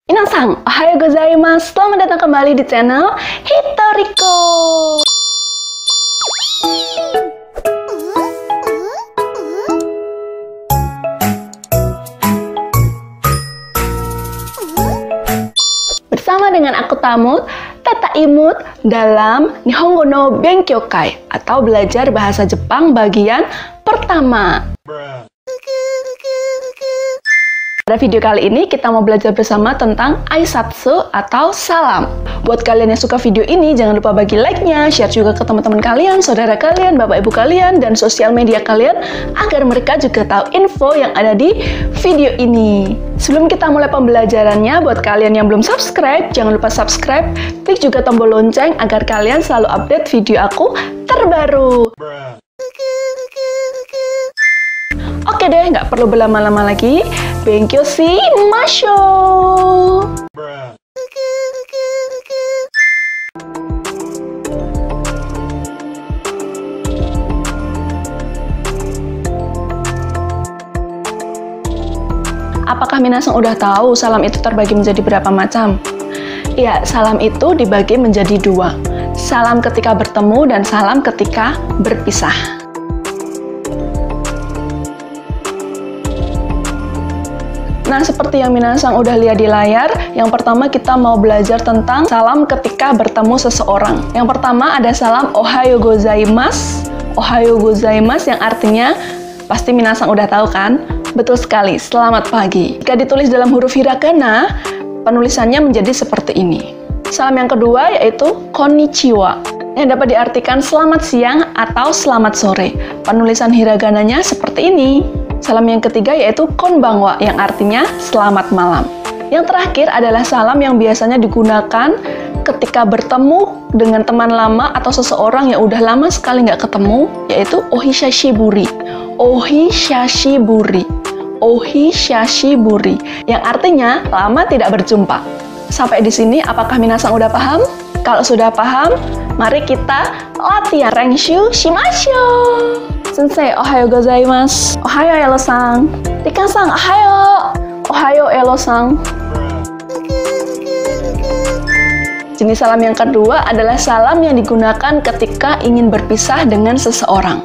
Minasan, ohayo gozaimasu. Selamat datang kembali di channel Hitoriko. Bersama dengan aku Tamut, Tata Imut dalam Nihongo no Benkyokai atau belajar bahasa Jepang bagian pertama. Pada video kali ini kita mau belajar bersama tentang aisatsu atau salam. Buat kalian yang suka video ini, jangan lupa bagi like-nya, share juga ke teman-teman kalian, saudara kalian, bapak ibu kalian, dan sosial media kalian agar mereka juga tahu info yang ada di video ini. Sebelum kita mulai pembelajarannya, buat kalian yang belum subscribe, jangan lupa subscribe, klik juga tombol lonceng agar kalian selalu update video aku terbaru. Oke deh, nggak perlu berlama-lama lagi. Benkyou shimasho! Apakah minasan udah tahu salam itu terbagi menjadi berapa macam? Ya, salam itu dibagi menjadi dua. Salam ketika bertemu dan salam ketika berpisah. Nah, seperti yang minasan udah lihat di layar, yang pertama kita mau belajar tentang salam ketika bertemu seseorang. Yang pertama ada salam ohayo gozaimasu. Ohayo gozaimasu yang artinya pasti minasan udah tahu kan? Betul sekali, selamat pagi. Jika ditulis dalam huruf hiragana, penulisannya menjadi seperti ini. Salam yang kedua yaitu konnichiwa, yang dapat diartikan selamat siang atau selamat sore. Penulisan hiragananya seperti ini. Salam yang ketiga yaitu konbanwa, yang artinya selamat malam. Yang terakhir adalah salam yang biasanya digunakan ketika bertemu dengan teman lama atau seseorang yang udah lama sekali nggak ketemu, yaitu ohishashiburi. Ohishashiburi. Ohishashiburi, yang artinya lama tidak berjumpa. Sampai di sini, apakah minasan udah paham? Kalau sudah paham, mari kita latihan. Renshu shimasho! Sensei, ohayo gozaimasu. Ohayo elo-san. Rika-san, ohayo. Ohayo elo-san. Jenis salam yang kedua adalah salam yang digunakan ketika ingin berpisah dengan seseorang.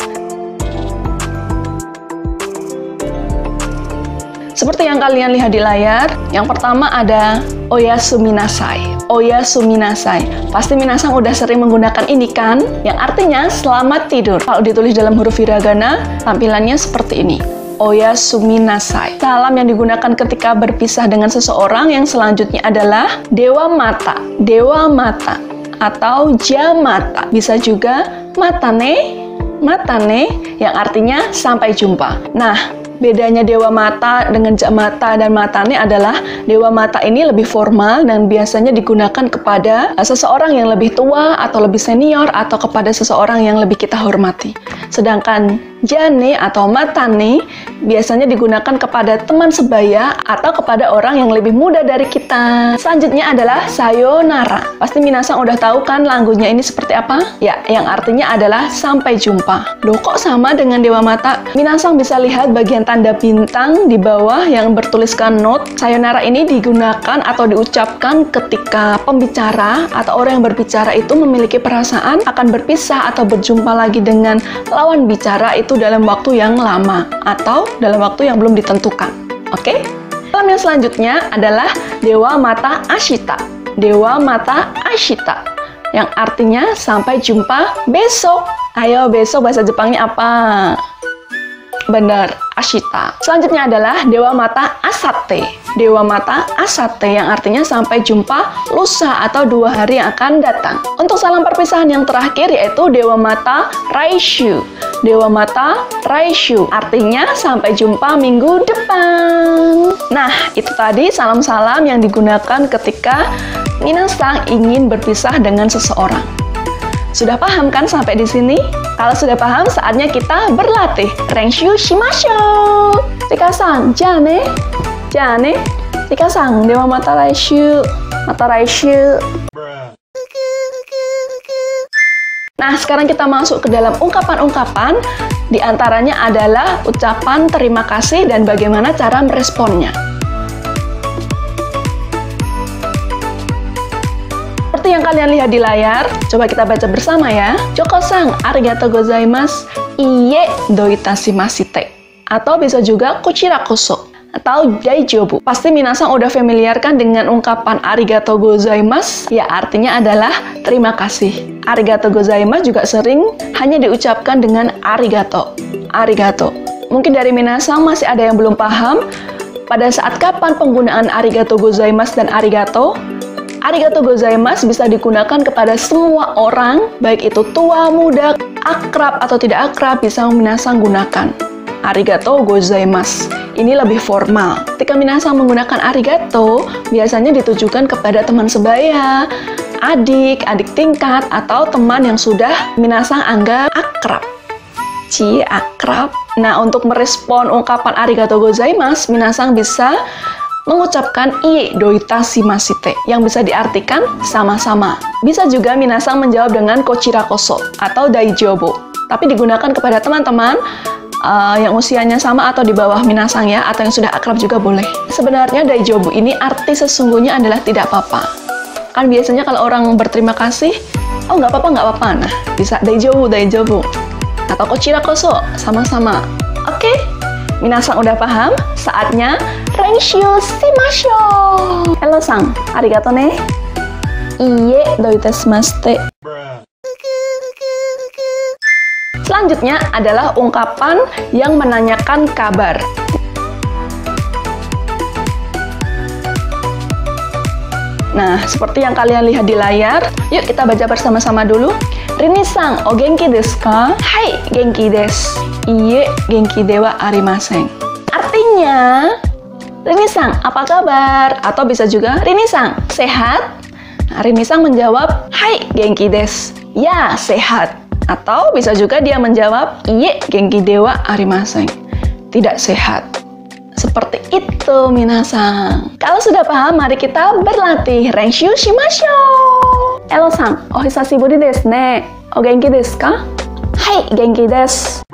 Seperti yang kalian lihat di layar, yang pertama ada oyasuminasai. Oyasuminasai. Pasti minasan udah sering menggunakan ini kan? Yang artinya selamat tidur. Kalau ditulis dalam huruf hiragana, tampilannya seperti ini. Oyasuminasai. Salam yang digunakan ketika berpisah dengan seseorang yang selanjutnya adalah dewa mata. Dewa mata atau jamata. Bisa juga matane. Matane yang artinya sampai jumpa. Nah, bedanya dewa mata dengan jamata dan matane adalah dewa mata ini lebih formal dan biasanya digunakan kepada seseorang yang lebih tua atau lebih senior atau kepada seseorang yang lebih kita hormati. Sedangkan jane atau matane biasanya digunakan kepada teman sebaya atau kepada orang yang lebih muda dari kita. Selanjutnya adalah sayonara. Pasti minasan udah tahu kan lagunya ini seperti apa? Ya, yang artinya adalah sampai jumpa. Loh, kok sama dengan dewa mata? Minasan bisa lihat bagian tanda bintang di bawah yang bertuliskan note. Sayonara ini digunakan atau diucapkan ketika pembicara atau orang yang berbicara itu memiliki perasaan akan berpisah atau berjumpa lagi dengan lawan bicara itu dalam waktu yang lama atau dalam waktu yang belum ditentukan. Oke? Salam yang selanjutnya adalah dewa mata ashita. Dewa mata ashita yang artinya sampai jumpa besok. Ayo, besok bahasa Jepangnya apa? Benar, ashita. Selanjutnya adalah dewa mata asate. Dewa mata asate yang artinya sampai jumpa lusa atau 2 hari yang akan datang. Untuk salam perpisahan yang terakhir yaitu dewa mata raishu. Dewa mata raishu artinya sampai jumpa minggu depan. Nah, itu tadi salam-salam yang digunakan ketika minasan ingin berpisah dengan seseorang. Sudah paham kan sampai di sini? Kalau sudah paham, saatnya kita berlatih. Renshu shimasho! Rika-san, jane. Jane. Rika-san, dewa mata raishu. Mata raishu. Nah, sekarang kita masuk ke dalam ungkapan-ungkapan. Di antaranya adalah ucapan terima kasih dan bagaimana cara meresponnya. kalian lihat di layar, coba kita baca bersama ya. Joko-san, arigatou gozaimasu, iie doitashimashite. Atau bisa juga kochira koso atau daijoubu. Pasti minasang udah familiar kan dengan ungkapan arigatou gozaimasu, ya artinya adalah terima kasih. Arigatou gozaimasu juga sering hanya diucapkan dengan arigato. Arigato. Mungkin dari minasang masih ada yang belum paham pada saat kapan penggunaan arigatou gozaimasu dan arigato. Arigatou gozaimasu bisa digunakan kepada semua orang, baik itu tua, muda, akrab atau tidak akrab, bisa minasang gunakan. Arigatou gozaimasu. Ini lebih formal. Ketika minasang menggunakan arigato, biasanya ditujukan kepada teman sebaya, adik tingkat, atau teman yang sudah minasang anggap akrab. Akrab. Nah, untuk merespon ungkapan arigatou gozaimasu, minasang bisa mengucapkan iie doitashimashite yang bisa diartikan sama-sama. Bisa juga minasang menjawab dengan kochira koso atau daijoubu. Tapi digunakan kepada teman-teman yang usianya sama atau di bawah minasang ya, atau yang sudah akrab juga boleh. Sebenarnya daijoubu ini arti sesungguhnya adalah tidak apa-apa. Kan biasanya kalau orang berterima kasih, oh nggak apa-apa, nah bisa daijoubu, atau kochira koso, sama-sama. Oke, minasang udah paham? Saatnya renshu shimashou. Hello sang, arigato ne. Iie doitashimashite. Selanjutnya adalah ungkapan yang menanyakan kabar. Nah, seperti yang kalian lihat di layar, yuk kita baca bersama-sama dulu. Rini-san, o genki desu ka? Hai, genki desu. Iie, genki de wa arimasen. Artinya, Rini-san, apa kabar? Atau bisa juga, Rini-san, sehat? Nah, Rini-san menjawab, hai, genki desu. Ya, sehat. Atau bisa juga dia menjawab, iie, genki de wa arimasen. Tidak sehat. Seperti itu, minasang. Kalau sudah paham, mari kita berlatih. Renshu shimashou. Elo-san, o hisashiburi desu ne. O genki desu ka? Hai, genki desu.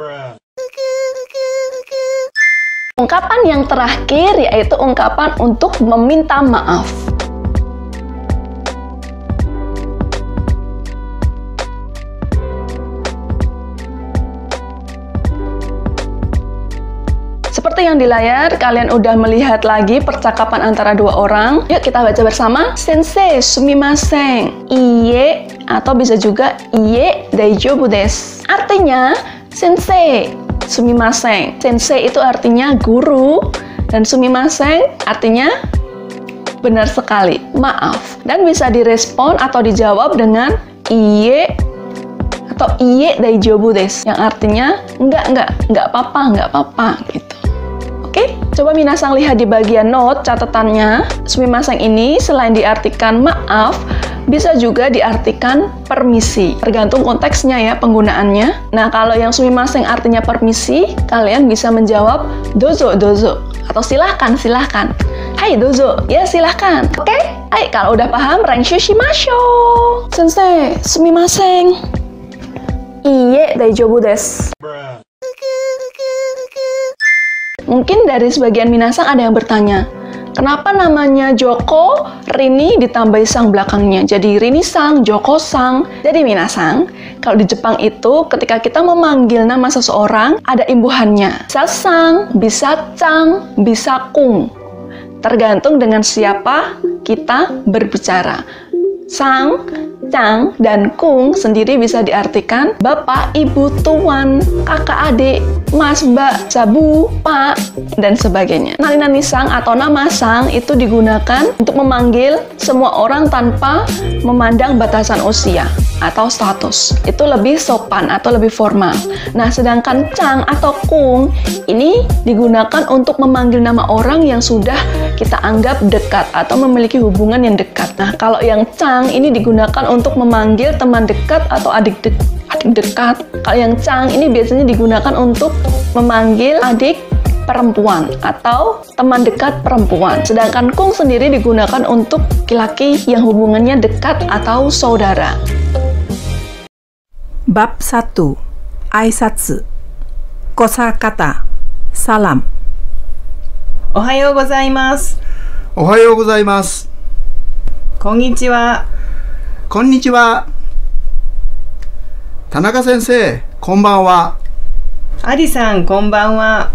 Ungkapan yang terakhir yaitu ungkapan untuk meminta maaf. Seperti yang di layar, kalian udah melihat lagi percakapan antara dua orang. Yuk kita baca bersama. Sensei, sumimasen. Iie, atau bisa juga iie daijoubu desu. Artinya, sensei, sumimasen. Sensei itu artinya guru, dan sumimasen artinya benar sekali, maaf. Dan bisa direspon atau dijawab dengan iie atau iie daijoubu desu, yang artinya enggak apa-apa gitu. Oke, coba minasang lihat di bagian note catatannya. Sumimasen ini selain diartikan maaf, bisa juga diartikan permisi. Tergantung konteksnya ya penggunaannya. Nah, kalau yang sumimasen artinya permisi, kalian bisa menjawab dozo, atau silahkan. Hai dozo, ya silahkan. Oke, hai, kalau udah paham, renshu shimashou. Sensei, sumimasen. Iie daijoubu desu. Mungkin dari sebagian minasang ada yang bertanya, kenapa namanya Joko, Rini ditambahi sang belakangnya? Jadi Rini-sang, Joko-sang. Jadi minasang, kalau di Jepang itu ketika kita memanggil nama seseorang, ada imbuhannya. Bisa sang, bisa cang, bisa kung. Tergantung dengan siapa kita berbicara. Sang, cang, dan kung sendiri bisa diartikan bapak, ibu, tuan, kakak, adik, mas, mbak, sabu, pak, dan sebagainya. Nani sang atau nama sang itu digunakan untuk memanggil semua orang tanpa memandang batasan usia atau status. Itu lebih sopan atau lebih formal. Nah, sedangkan cang atau kung ini digunakan untuk memanggil nama orang yang sudah kita anggap dekat atau memiliki hubungan yang dekat. Nah, kalau yang cang ini digunakan untuk memanggil teman dekat atau adik dekat. Kalau yang cang ini biasanya digunakan untuk memanggil adik perempuan atau teman dekat perempuan. Sedangkan kung sendiri digunakan untuk laki-laki yang hubungannya dekat atau saudara. Bab 1. Aisatsu. Kosakata. Salam. Ohayou gozaimasu. おはようございます。こんにちは。こんにちは。田中先生、こんばんは。アリさん、こんばんは。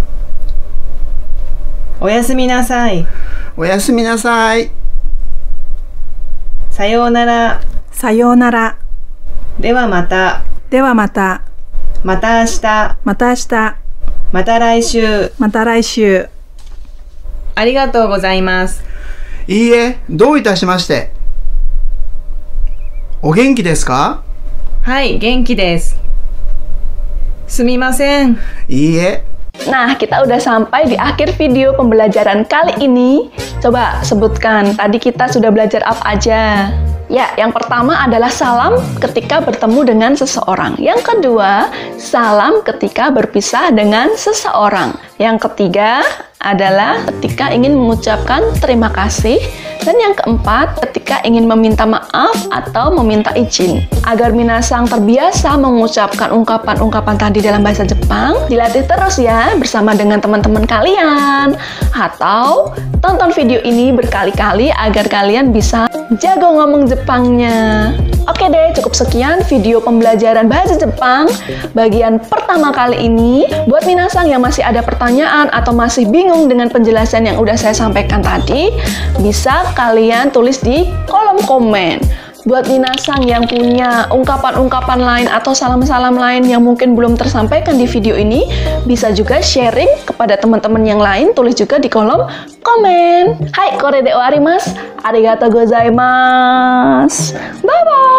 おやすみなさい。おやすみなさい。さようなら。さようなら。ではまた。ではまた。また明日。また明日。また来週。また来週。ありがとうございます。いいえ、どういたしまして。お元気ですか？はい、元気です。すみません。いいえ。Nah, kita udah sampai di akhir video pembelajaran kali ini. Coba sebutkan, tadi kita sudah belajar apa aja? Ya, yang pertama adalah salam ketika bertemu dengan seseorang. Yang kedua, salam ketika berpisah dengan seseorang. Yang ketiga adalah ketika ingin mengucapkan terima kasih. Dan yang keempat, ketika ingin meminta maaf atau meminta izin. Agar minasang terbiasa mengucapkan ungkapan-ungkapan tadi dalam bahasa Jepang, dilatih terus ya bersama dengan teman-teman kalian. Atau tonton video ini berkali-kali agar kalian bisa jago ngomong Jepangnya. Oke deh, cukup sekian video pembelajaran bahasa Jepang bagian pertama kali ini. Buat minasang yang masih ada pertanyaan atau masih bingung dengan penjelasan yang udah saya sampaikan tadi, bisa kalian tulis di kolom komen. Buat minasang yang punya ungkapan-ungkapan lain atau salam-salam lain yang mungkin belum tersampaikan di video ini, bisa juga sharing kepada teman-teman yang lain, tulis juga di kolom komen. Hai, kore de arimasu. Arigatou gozaimasu. Bye-bye.